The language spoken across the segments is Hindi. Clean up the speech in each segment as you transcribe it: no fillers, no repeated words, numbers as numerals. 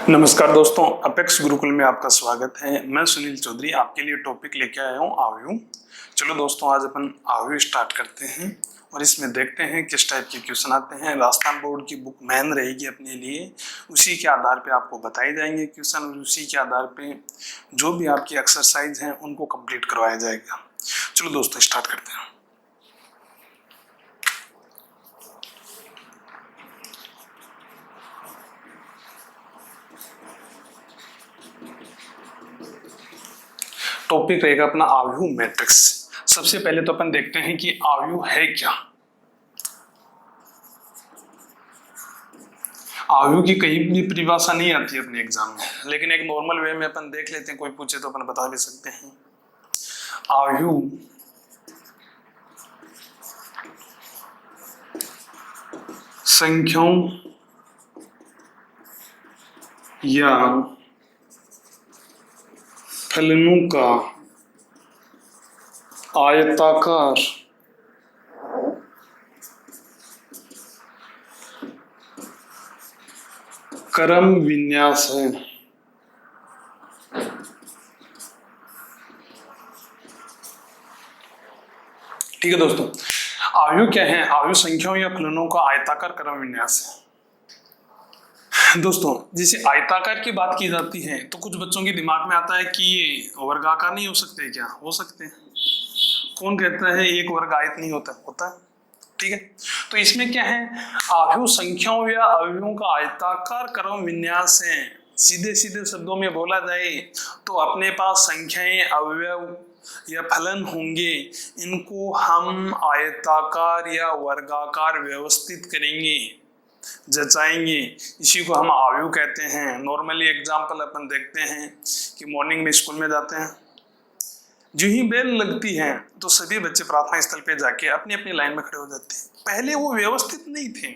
नमस्कार दोस्तों, अपेक्स गुरुकुल में आपका स्वागत है। मैं सुनील चौधरी आपके लिए टॉपिक लेके आया हूँ आव्यूह। चलो दोस्तों, आज अपन आव्यूह स्टार्ट करते हैं और इसमें देखते हैं किस टाइप के क्वेश्चन आते हैं। राजस्थान बोर्ड की बुक मैन रहेगी अपने लिए, उसी के आधार पे आपको बताए जाएंगे क्वेश्चन और उसी के आधार पे जो भी आपकी एक्सरसाइज हैं उनको कंप्लीट करवाया जाएगा। चलो दोस्तों, स्टार्ट करते हैं। टॉपिक रहेगा अपना आव्यूह मैट्रिक्स। सबसे पहले तो अपन देखते हैं कि आव्यूह है क्या। आव्यूह की कहीं भी परिभाषा नहीं आती है अपने एग्जाम में, लेकिन एक नॉर्मल वे में अपन देख लेते हैं, कोई पूछे तो अपन बता भी सकते हैं। आव्यूह संख्याओं या फलनों का आयताकार क्रम विन्यास है। ठीक है दोस्तों, आव्यूह क्या है? आव्यूह संख्याओं या फलनों का आयताकार क्रम विन्यास है। दोस्तों, जैसे आयताकार की बात की जाती है तो कुछ बच्चों के दिमाग में आता है कि ये वर्गाकार नहीं हो सकते। क्या हो सकते हैं? कौन कहता है एक वर्ग आयत नहीं होता? होता है। ठीक है, तो इसमें क्या है? आव्यूह संख्याओं या अवयवों का आयताकार क्रम विन्यास है। सीधे सीधे शब्दों में बोला जाए तो अपने पास संख्याएं, अवयव या फलन होंगे, इनको हम आयताकार या वर्गाकार व्यवस्थित करेंगे, जचाएंगे। इसी को हम आव्यूह कहते हैं। नॉर्मली एग्जाम्पल अपन देखते हैं कि मॉर्निंग में स्कूल में जाते हैं, जो ही बेल लगती है तो सभी बच्चे प्रार्थना स्थल पे जाके अपनी अपनी लाइन में खड़े हो जाते हैं। पहले वो व्यवस्थित नहीं थे,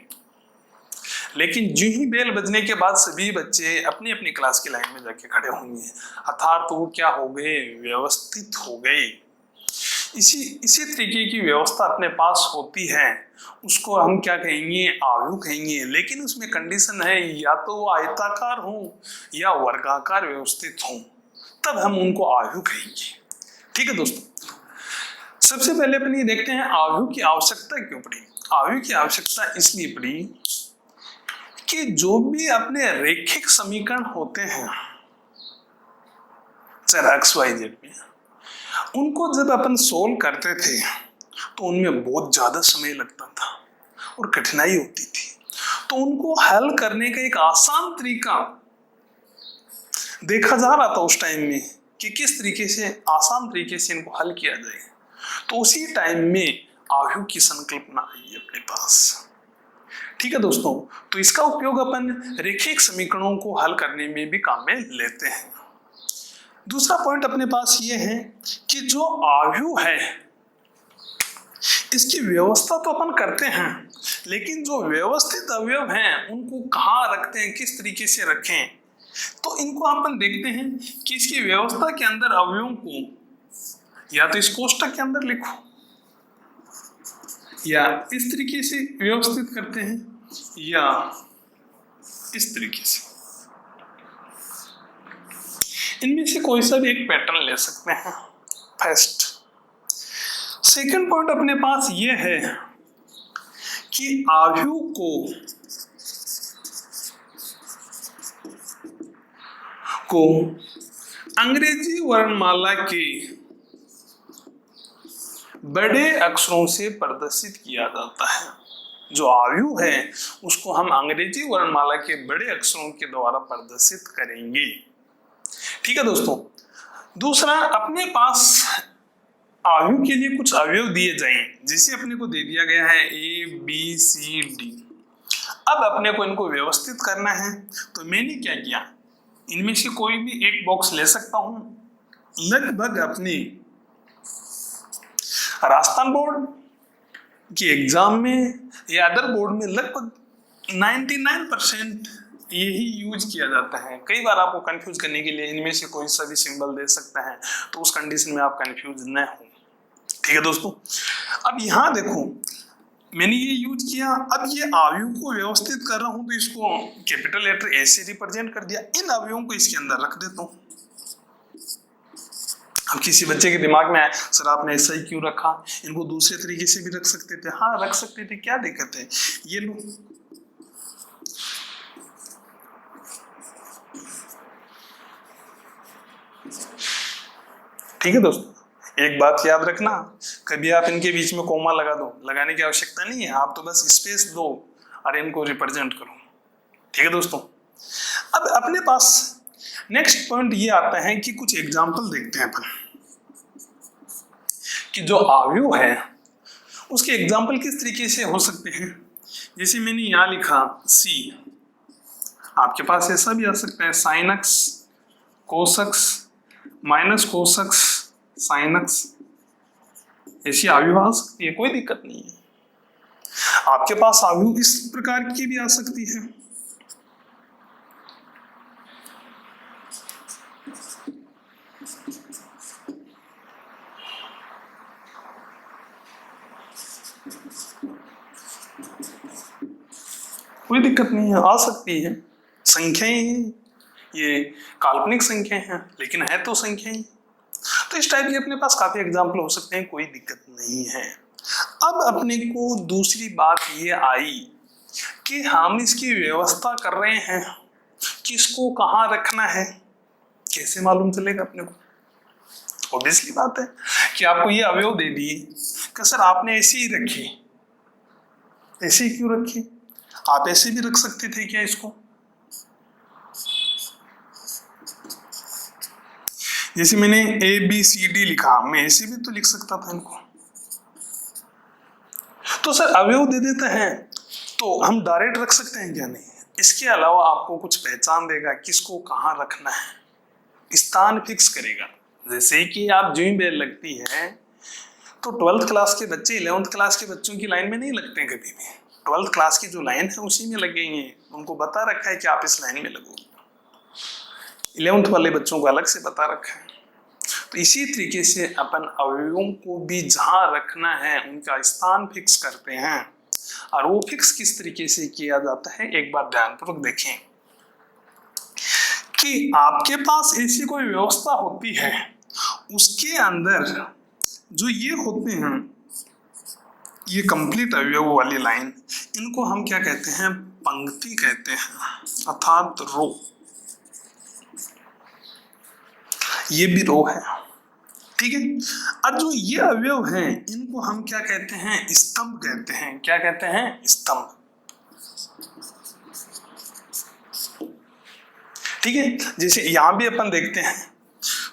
लेकिन जो ही बेल बजने के बाद सभी बच्चे अपनी अपनी क्लास की लाइन में जाके खड़े होंगे, अर्थात तो वो क्या हो गए? व्यवस्थित हो गए। इसी तरीके की व्यवस्था अपने पास होती है, उसको हम क्या कहेंगे? आव्यूह कहेंगे। लेकिन उसमें कंडीशन है, या तो वो आयताकार हो या वर्गाकार व्यवस्थित हो, तब हम उनको आव्यूह कहेंगे। ठीक है दोस्तों, सबसे पहले अपन ये देखते हैं आव्यूह की आवश्यकता क्यों पड़ी। आव्यूह की आवश्यकता इसलिए पड़ी कि जो भी अपने रैखिक समीकरण होते हैं, चाहे एक्स वाई जेड में, उनको जब अपन सोल्व करते थे तो उनमें बहुत ज्यादा समय लगता था और कठिनाई होती थी। तो उनको हल करने का एक आसान तरीका देखा जा रहा था उस टाइम में कि किस तरीके से आसान तरीके से इनको हल किया जाए। तो उसी टाइम में आव्यूह की संकल्पना आई अपने पास। ठीक है दोस्तों, तो इसका उपयोग अपन रैखिक समीकरणों को हल करने में भी काम में लेते हैं। दूसरा पॉइंट अपने पास ये है कि जो आव्यूह है इसकी व्यवस्था तो अपन करते हैं, लेकिन जो व्यवस्थित अवयव हैं उनको कहाँ रखते हैं, किस तरीके से रखें, तो इनको अपन देखते हैं कि इसकी व्यवस्था के अंदर अवयवों को या तो इस कोष्टक के अंदर लिखो या इस तरीके से व्यवस्थित करते हैं या इस तरीके से। इनमें से कोई सा भी एक पैटर्न ले सकते हैं। फर्स्ट। सेकंड पॉइंट अपने पास ये है कि आव्यूह को अंग्रेजी वर्णमाला के बड़े अक्षरों से प्रदर्शित किया जाता है। जो आव्यूह है उसको हम अंग्रेजी वर्णमाला के बड़े अक्षरों के द्वारा प्रदर्शित करेंगे। ठीक है दोस्तों, दूसरा, अपने पास आव्यूह के लिए कुछ अवयव दिए जाएं, जिसे अपने को दे दिया गया है ए बी सी डी। अब अपने को इनको व्यवस्थित करना है, तो मैंने क्या किया, इनमें से कोई भी एक बॉक्स ले सकता हूं। लगभग अपने राजस्थान बोर्ड के एग्जाम में या अदर बोर्ड में लगभग 99% यही यूज किया जाता है। कई बार आपको कंफ्यूज करने के लिए इनमें से कोई सा भी सिंबल दे सकता है, तो उस कंडीशन में आप कंफ्यूज न हो। ठीक है दोस्तों, अब यहां देखो, मैंने ये यूज किया। अब ये अवयव को व्यवस्थित कर रहा हूं तो इसको कैपिटल लेटर ए से रिप्रेजेंट कर दिया। इन अवयवों को इसके अंदर रख देता हूं। अब किसी बच्चे के दिमाग में आए, सर आपने ऐसा ही क्यों रखा, इनको दूसरे तरीके से भी रख सकते थे। हाँ रख सकते थे, क्या दिक्कत है। ये लो, ठीक है दोस्तों। एक बात याद रखना, कभी आप इनके बीच में कोमा लगा दो, लगाने की आवश्यकता नहीं है, आप तो बस स्पेस दो और इनको रिप्रेजेंट करो। ठीक है दोस्तों। अब अपने पास नेक्स्ट पॉइंट ये आता है कि कुछ एग्जाम्पल देखते हैं अपन कि जो अवयव है उसके एग्जाम्पल किस तरीके से हो सकते हैं। जैसे मैंने यहां लिखा सी, आपके पास ऐसा भी आ सकता है sine x cos x minus cos x sine x, ऐसी अवयव आ सकती है, कोई दिक्कत नहीं है। आपके पास अवयव इस प्रकार की भी आ सकती है। कोई दिक्कत नहीं है, आ सकती है। संख्याएं ये काल्पनिक संख्या हैं लेकिन है तो संख्याएं। तो इस टाइप के अपने पास काफी एग्जाम्पल हो सकते हैं, कोई दिक्कत नहीं है। अब अपने को दूसरी बात ये आई कि हम इसकी व्यवस्था कर रहे हैं, किसको कहाँ रखना है, कैसे मालूम चलेगा अपने को। ऑब्वियसली बात है कि आपको ये अवयव दे दिए कि सर आपने ऐसे ही रखी, ऐसे ही क्यों रखी, आप ऐसे भी रख सकते थे क्या इसको। जैसे मैंने ए बी सी डी लिखा, मैं ऐसे भी तो लिख सकता था इनको। तो सर अवयव दे देते हैं तो हम डायरेक्ट रख सकते हैं क्या, नहीं। इसके अलावा आपको कुछ पहचान देगा, किसको कहाँ रखना है, स्थान फिक्स करेगा। जैसे कि आप जो ही बेल लगती है तो 12th क्लास के बच्चे 11th क्लास के बच्चों की लाइन में नहीं लगते हैं कभी भी। 12th क्लास की जो लाइन है उसी में लगेंगे, उनको बता रखा है कि आप इस लाइन में लगोगे। 11th वाले बच्चों को अलग से बता रखा है। तो इसी तरीके से अपन अवयवों को भी जहां रखना है उनका स्थान फिक्स करते हैं। और वो फिक्स किस तरीके से किया जाता है, एक बार ध्यानपूर्वक देखें कि आपके पास ऐसी कोई व्यवस्था होती है, उसके अंदर जो ये होते हैं, ये कंप्लीट अवयव वाली लाइन, इनको हम क्या कहते हैं, पंक्ति कहते हैं अर्थात रो। ये भी रो है, ठीक है। और जो ये अवयव हैं इनको हम क्या कहते हैं, स्तंभ कहते हैं। क्या कहते हैं, स्तंभ। ठीक है। जैसे यहां भी अपन देखते हैं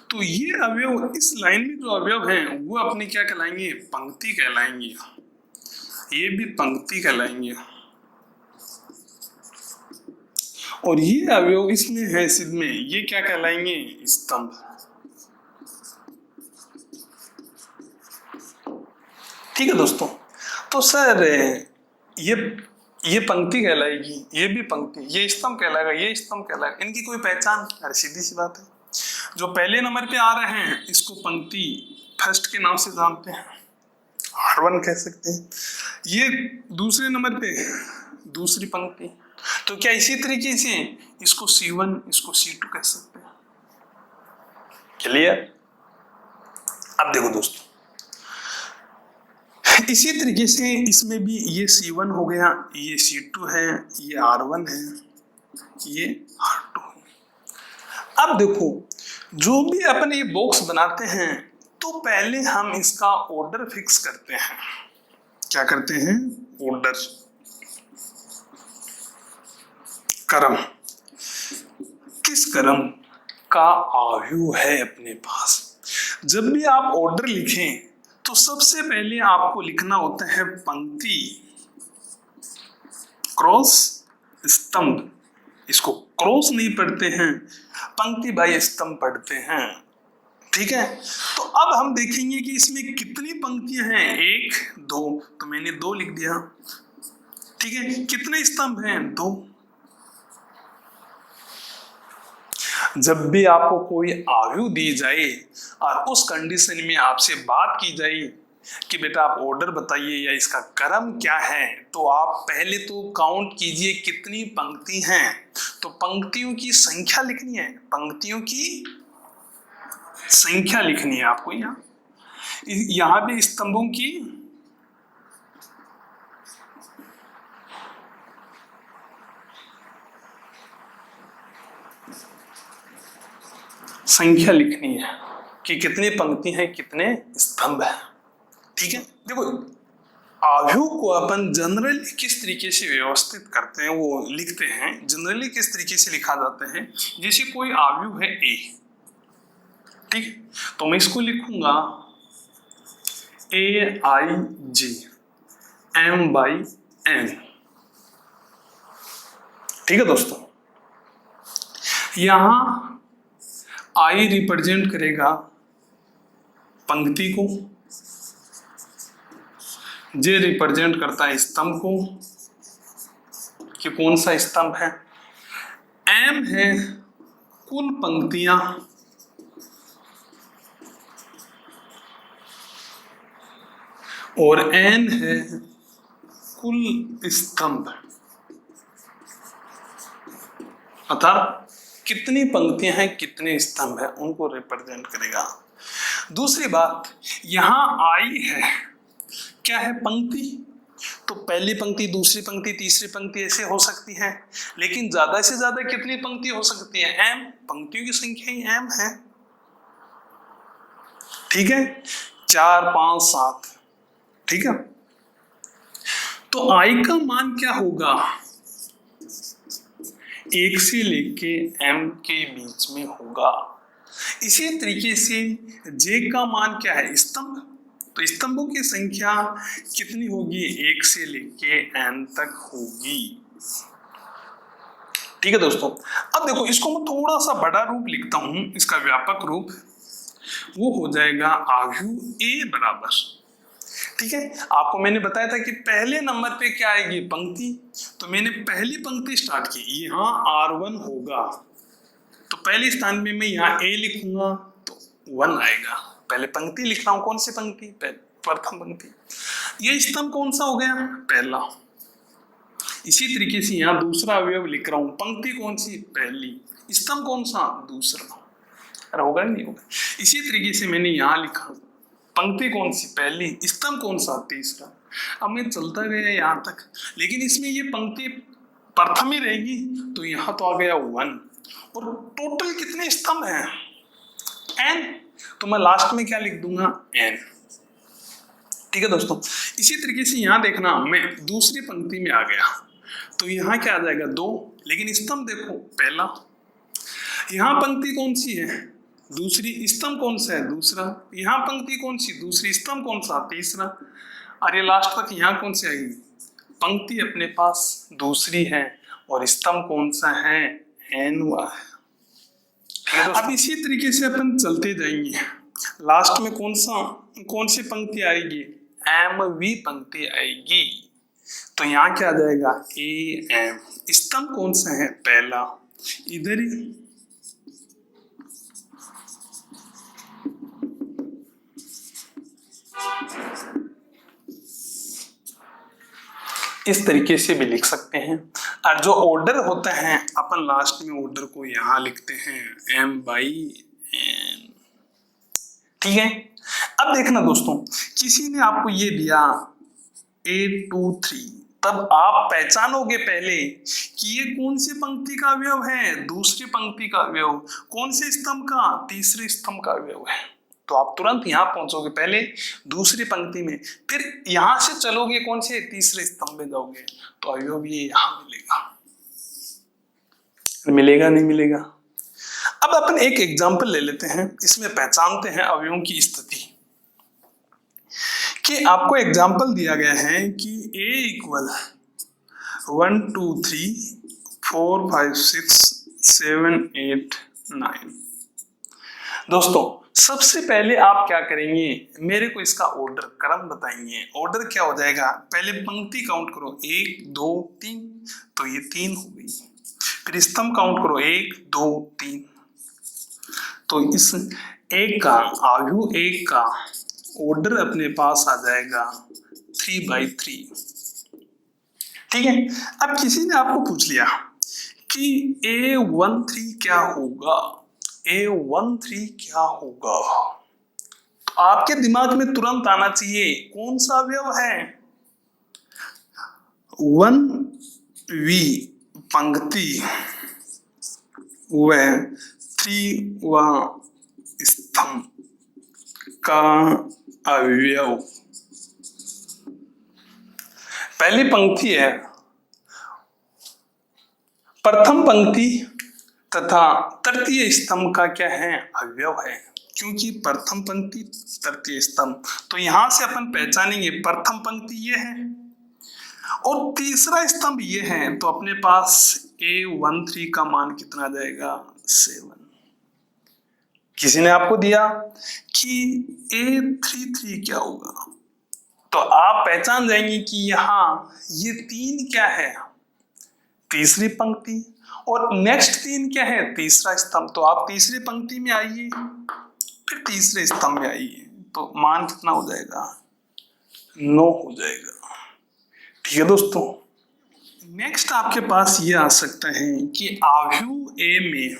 तो ये अवयव, इस लाइन में जो अवयव हैं वो अपने क्या कहलाएंगे, पंक्ति कहलाएंगे। ये भी पंक्ति कहलाएंगे। और ये अवयव इसमें है सिद्ध में, ये क्या कहलाएंगे, स्तंभ। ठीक है दोस्तों। तो सर ये पंक्ति कहलाएगी, ये भी पंक्ति, ये स्तंभ कहलाएगा, ये स्तंभ कहलाएगा। इनकी कोई पहचान, अरे सीधी सी बात है। जो पहले नंबर पे आ रहे हैं इसको पंक्ति फर्स्ट के नाम से जानते हैं, R1 कह सकते हैं। ये दूसरे नंबर पे दूसरी पंक्ति, तो क्या इसी तरीके से इसको C1 इसको C2 कह सकते हैं। क्लियर। अब देखो दोस्तों, इसी तरीके से इसमें भी ये C1 हो गया, ये C2 है, ये R1 है, ये R2 है। अब देखो, जो भी अपन ये बॉक्स बनाते हैं तो पहले हम इसका ऑर्डर फिक्स करते हैं। क्या करते हैं, ऑर्डर, क्रम। किस क्रम का अवयव है अपने पास। जब भी आप ऑर्डर लिखें तो सबसे पहले आपको लिखना होता है पंक्ति क्रॉस स्तंभ। इसको क्रॉस नहीं पढ़ते हैं, पंक्ति बाय स्तंभ पढ़ते हैं। ठीक है। तो अब हम देखेंगे कि इसमें कितनी पंक्तियां हैं, 1 2, तो मैंने 2 लिख दिया। ठीक है। कितने स्तंभ हैं, 2। जब भी आपको कोई अवयव दी जाए और उस कंडीशन में आपसे बात की जाए कि बेटा आप ऑर्डर बताइए या इसका क्रम क्या है, तो आप पहले तो काउंट कीजिए कितनी पंक्ति हैं। तो पंक्तियों की संख्या लिखनी है, पंक्तियों की संख्या लिखनी है आपको। यहां भी स्तंभों की संख्या लिखनी है कि कितनी पंक्ति है, कितने स्तंभ है। ठीक है, देखो आव्यूह को अपन जनरली किस तरीके से व्यवस्थित करते हैं, वो लिखते हैं। जनरली किस तरीके से लिखा जाता है, जैसे कोई आव्यूह है ए, ठीक है, तो मैं इसको लिखूंगा AIG M/N। ठीक है दोस्तों, यहां I रिप्रेजेंट करेगा पंक्ति को, J रिप्रेजेंट करता है स्तंभ को कि कौन सा स्तंभ है, M है कुल पंक्तियां, और N है कुल स्तंभ, अर्थात कितनी पंक्तियां हैं, कितने स्तंभ हैं, उनको रिप्रेजेंट करेगा। दूसरी बात, यहां I है, क्या है, पंक्ति। तो पहली पंक्ति, दूसरी पंक्ति, तीसरी पंक्ति ऐसे हो सकती है, लेकिन ज्यादा से ज्यादा कितनी पंक्ति हो सकती है, M। पंक्तियों की संख्या ही M है। ठीक है, 4, 5, 7। ठीक है, तो I का मान क्या होगा, 1 से लेके M के बीच में होगा। इसी तरीके से J का मान क्या है, स्तंभ। तो स्तंभों की संख्या कितनी होगी, 1 से लेके N तक होगी। ठीक है दोस्तों, अब देखो इसको मैं थोड़ा सा बड़ा रूप लिखता हूं, इसका व्यापक रूप वो हो जाएगा आव्यूह A बराबर। ठीक है, आपको मैंने बताया था कि पहले नंबर पे क्या आएगी, पंक्ति। तो मैंने पहली पंक्ति स्टार्ट की, यहाँ R1 होगा, तो पहले स्थान में मैं यहाँ A लिखूंगा तो 1 आएगा। पहले पंक्ति लिख रहा हूं, कौन सी पंक्ति, प्रथम पंक्ति। ये स्तंभ कौन सा हो गया, पहला। इसी तरीके से यहाँ दूसरा अवयव लिख रहा हूं, पंक्ति कौन सी, पहली, स्तंभ कौन सा, दूसरा। अरे होगा नहीं होगा। इसी तरीके से मैंने यहाँ लिखा, पंक्ति कौन सी, पहली, स्तंभ कौन सा, तीसरा। अब मैं चलता गया यहाँ तक, लेकिन इसमें ये पंक्ति प्रथम ही रहेगी, तो यहाँ तो आ गया 1। और टोटल कितने स्तंभ हैं, N। तो मैं लास्ट में क्या लिख दूंगा, N। ठीक है दोस्तों, इसी तरीके से यहाँ देखना, मैं दूसरी पंक्ति में आ गया, तो यहाँ क्या आ जाएगा, 2, लेकिन स्तंभ देखो पहला। यहाँ पंक्ति कौन सी है, दूसरी, स्तंभ कौन सा है, दूसरा। यहाँ पंक्ति कौन सी, दूसरी, स्तंभ कौन सा, तीसरा। और ये लास्ट तक यहाँ कौन सी आएगी, पंक्ति अपने पास दूसरी है, और स्तंभ कौन सा है, N हुआ है। अब इसी तरीके से अपन चलते जाएंगे, लास्ट में कौन सी पंक्ति आएगी, MV पंक्ति आएगी। तो यहाँ क्या आ जाएगा, AM। स्तंभ कौन सा है, पहला, इधर ही। इस तरीके से भी लिख सकते हैं। और जो ऑर्डर होता है, अपन लास्ट में ऑर्डर को यहाँ लिखते हैं M/N। ठीक है, अब देखना दोस्तों, किसी ने आपको ये दिया 8, 2, 3, तब आप पहचानोगे पहले कि ये कौन सी पंक्ति का अवयव है, दूसरी पंक्ति का अवयव, कौन से स्तंभ का, तीसरे स्तंभ का अवयव है। तो आप तुरंत यहाँ पहुंचोगे, पहले दूसरी पंक्ति में, फिर यहां से चलोगे कौन से, तीसरे स्तंभ में जाओगे, तो अवयव ये यहां मिलेगा नहीं मिलेगा। अब अपन एक एग्जांपल ले लेते हैं, इसमें पहचानते हैं अवयवों की स्थिति। कि आपको एग्जांपल दिया गया है कि A = 1, 2, 3, 4, 5, 6, 7, 8, 9। दोस्तों सबसे पहले आप क्या करेंगे, मेरे को इसका ऑर्डर क्रम बताएंगे। ऑर्डर क्या हो जाएगा, पहले पंक्ति काउंट करो, 1, 2, 3, तो ये 3 हो गई। फिर स्तंभ काउंट करो, 1, 2, 3, तो इस एक का आव्यूह 1 का ऑर्डर अपने पास आ जाएगा 3/3। ठीक है। अब किसी ने आपको पूछ लिया कि A13 क्या होगा, A13 क्या होगा, तो आपके दिमाग में तुरंत आना चाहिए कौन सा अवयव है, 1V पंक्ति व 3 स्तंभ का अवयव। पहली पंक्ति है, प्रथम पंक्ति तथा तृतीय स्तंभ का क्या है, अवयव है। क्योंकि प्रथम पंक्ति तृतीय स्तंभ, तो यहां से अपन पहचानेंगे प्रथम पंक्ति ये है और तीसरा स्तंभ ये है, तो अपने पास A13 का मान कितना आ जाएगा, 7। किसी ने आपको दिया कि A33 क्या होगा, तो आप पहचान जाएंगे कि यहाँ ये 3 क्या है, तीसरी पंक्ति, और नेक्स्ट 3 क्या है, तीसरा स्तंभ। तो आप तीसरी पंक्ति में आइए, फिर तीसरे स्तंभ में आइए, तो मान कितना हो जाएगा, 9 हो जाएगा। ठीक है दोस्तों। नेक्स्ट आपके पास ये आ सकता है कि आव्यूह A में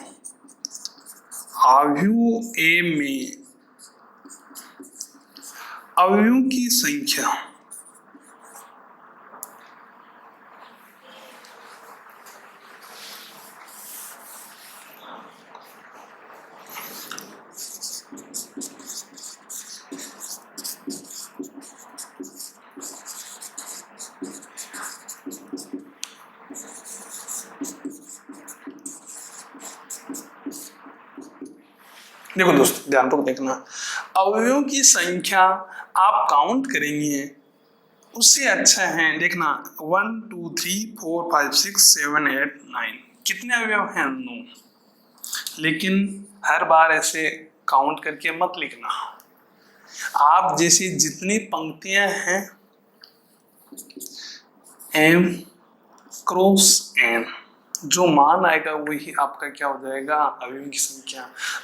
अवयवों की संख्या। देखो दोस्तों, ध्यान तो देखना, अवयवों की संख्या आप काउंट करेंगे उससे अच्छा है, देखना 1 2 3 4 5 6 7 8 9, कितने अवयव हैं, 9। लेकिन हर बार ऐसे काउंट करके मत लिखना, आप जैसे जितनी पंक्तियां हैं m क्रॉस n, जो मान आएगा वही आपका क्या हो जाएगा, अवयवों की संख्या।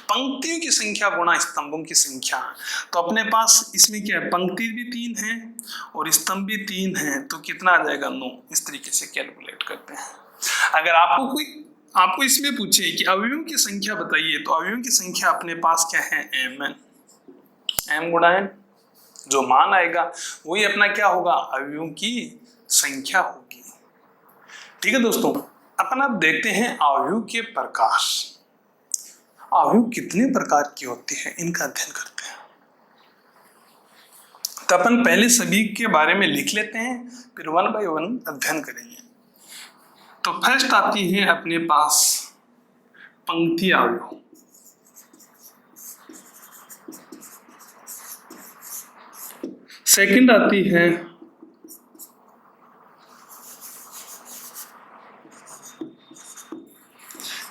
पंक्तियों की संख्या गुणा स्तंभों की संख्या, तो अपने पास इसमें क्या है, पंक्ति भी 3 है और स्तंभ भी 3 है, तो कितना आ जाएगा, 9। इस तरीके से कैलकुलेट करते हैं। अगर आपको इसमें पूछे कि अवयवों की संख्या बताइए, तो अवयवों की संख्या अपने पास क्या है, m गुणा n, जो मान आएगा वही अपना क्या होगा, अवयवों की संख्या होगी। ठीक है दोस्तों। अपन अब देखते हैं अवयव के प्रकार। अवयव कितने प्रकार के होते हैं, इनका अध्ययन करते हैं। तो अपन पहले सभी के बारे में लिख लेते हैं, फिर 1 बाय 1 अध्ययन करेंगे। तो फर्स्ट आती है अपने पास पंक्ति अवयव। सेकंड आती है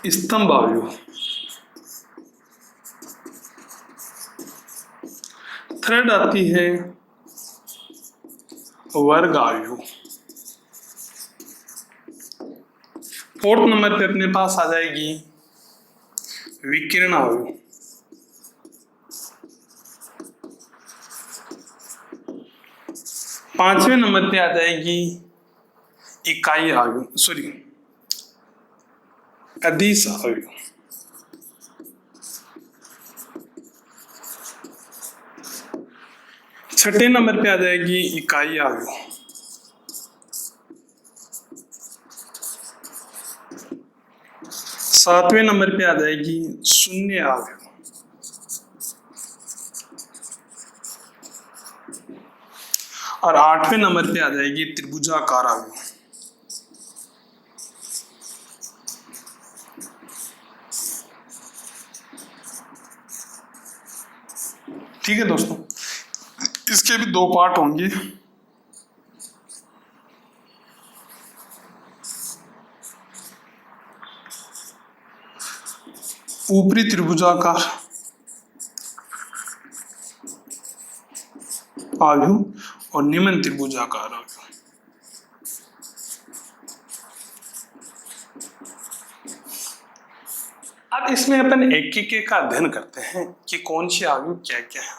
स्तंभ अवयव। थर्ड आती है वर्ग अवयव। फोर्थ नंबर पे अपने पास आ जाएगी विकिरण अवयव। पांचवें नंबर पे आ जाएगी इकाई अवयव, अदिश अवयव। छठे नंबर पे आ जाएगी इकाई अवयव। सातवें नंबर पे आ जाएगी शून्य अवयव। और आठवें नंबर पे आ जाएगी त्रिभुजाकार अवयव। ठीक है दोस्तों, इसके भी 2 पार्ट होंगे। ऊपरी त्रिभुजाकार अवयव और निम्न त्रिभुजाकार अवयव। अब इसमें अपन एक एक का अध्ययन करते हैं कि कौन सी अवयव क्या क्या है।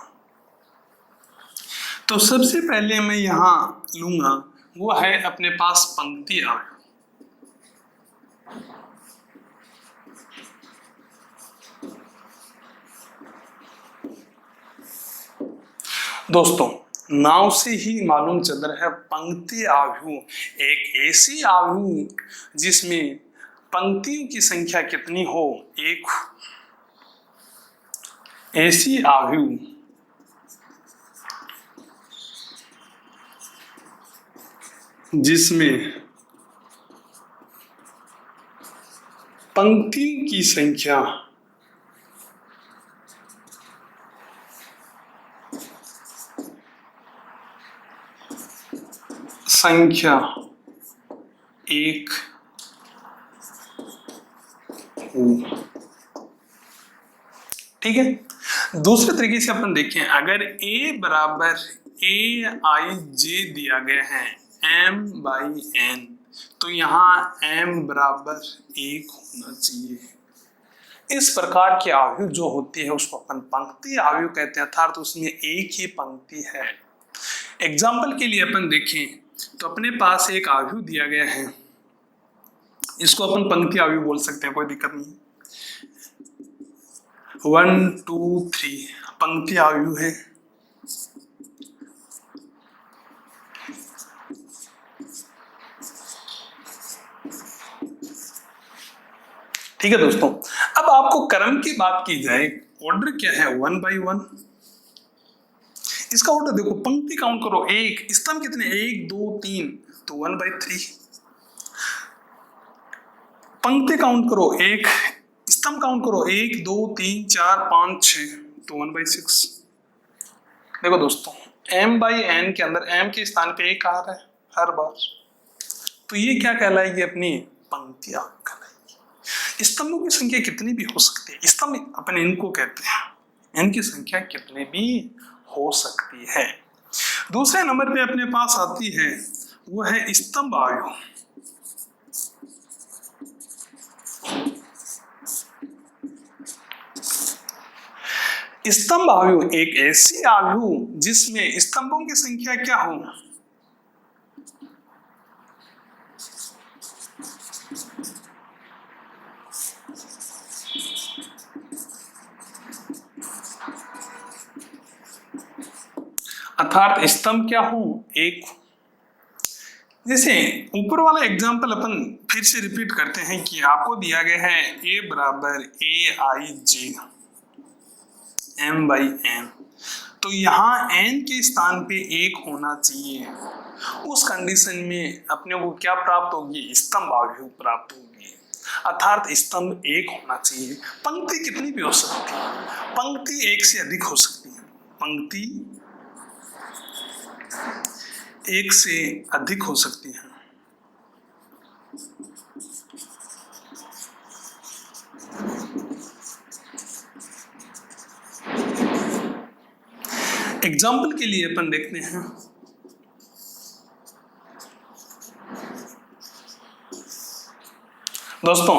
तो सबसे पहले मैं यहां लूंगा वो है अपने पास पंक्ति अवयव। दोस्तों नाम से ही मालूम चल रहा है पंक्ति अवयव एक ऐसी अवयव जिसमें पंक्तियों की संख्या कितनी हो, एक। ऐसी अवयव जिसमें पंक्तियों की संख्या एक हो। ठीक है, दूसरे तरीके से अपन देखें, अगर a बराबर aij दिया गया है m/n, तो यहाँ m बराबर 1 होना चाहिए। इस प्रकार की अवयव जो होती है उसको अपन पंक्ति अवयव कहते हैं, अर्थात उसमें एक ही पंक्ति है। एग्जाम्पल के लिए अपन देखें तो अपने पास एक अवयव दिया गया है, इसको अपन पंक्ति अवयव बोल सकते हैं, कोई दिक्कत नहीं। 1 2 3 पंक्ति अवयव है। ठीक है दोस्तों, अब आपको क्रम की बात की जाए, ऑर्डर क्या है 1 by 1। इसका ऑर्डर देखो, पंक्ति काउंट करो एक, स्तंभ कितने 1 2 3, तो 1 by 3। पंक्ति काउंट करो एक, स्तंभ काउंट करो 1 2 3 4 5 6, तो 1 by 6। देखो दोस्तों m/n के अंदर m के स्थान पे 1 आ रहा है हर बार, तो ये क्या कहलाएगी, अपनी पंक्ति कहलाएगी। स्तंभों की संख्या कितनी भी हो सकती है, स्तंभ अपन इनको कहते हैं, इनकी संख्या कितनी भी हो सकती है। दूसरे नंबर पे अपने पास आती है वो है स्तंभ अवयव। स्तंभ अवयव एक ऐसी अवयव जिसमें स्तंभों की संख्या क्या हो, अर्थात स्तंभ क्या हो, एक। जैसे ऊपर वाला एग्जांपल अपन फिर से रिपीट करते हैं कि आपको दिया गया है a बराबर aij m/n, तो यहाँ n के स्थान पे 1 होना चाहिए। उस कंडीशन में अपने को क्या प्राप्त होगी, स्तंभ अवयव प्राप्त होगी, अर्थात स्तंभ 1 होना चाहिए। पंक्ति कितनी भी हो सकती है, पंक्ति 1 से अधिक हो सकती है, पंक्ति 1 से अधिक हो सकती है। एग्जाम्पल के लिए अपन देखते हैं, दोस्तों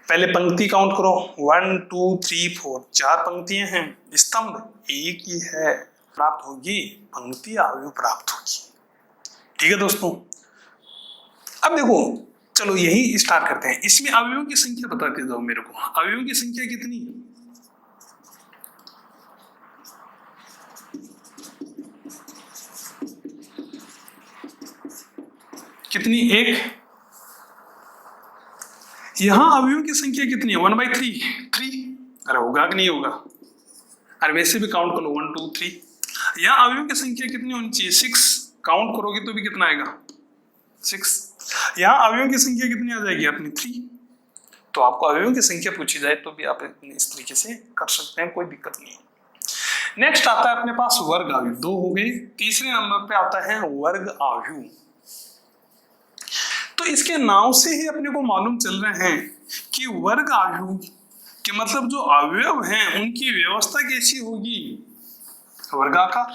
पहले पंक्ति काउंट करो 1 2 3 4, 4 पंक्तियां हैं, स्तंभ एक ही है, प्राप्त होगी पंक्ति अवयव प्राप्त होगी। ठीक है दोस्तों, अब देखो चलो यही स्टार्ट करते हैं। इसमें अवयवों की संख्या बताते जाओ मेरे को, अवयवों की संख्या कितनी, कितनी, 1। यहां अवयवों की संख्या कितनी है, 1 by 3, 3। अरे होगा कि नहीं होगा, अरे वैसे भी काउंट करो 1 2 3। यहाँ अवयवों की संख्या कितनी होनी चाहिए, 6। काउंट करोगे तो भी कितना आएगा, 6। यहाँ अवयवों की संख्या कितनी आ जाएगी अपनी, 3। तो आपको अवयवों की संख्या पूछी जाए तो भी आप इस तरीके से कर सकते हैं, कोई दिक्कत नहीं। नेक्स्ट आता है अपने पास वर्ग अवयव, 2 हो गए। तीसरे नंबर पे आता है वर्ग अवयव। तो इसके नाम से ही अपने को मालूम चल रहे हैं कि वर्ग अवयव के मतलब जो अवयव हैं उनकी व्यवस्था कैसी होगी, वर्गाकार।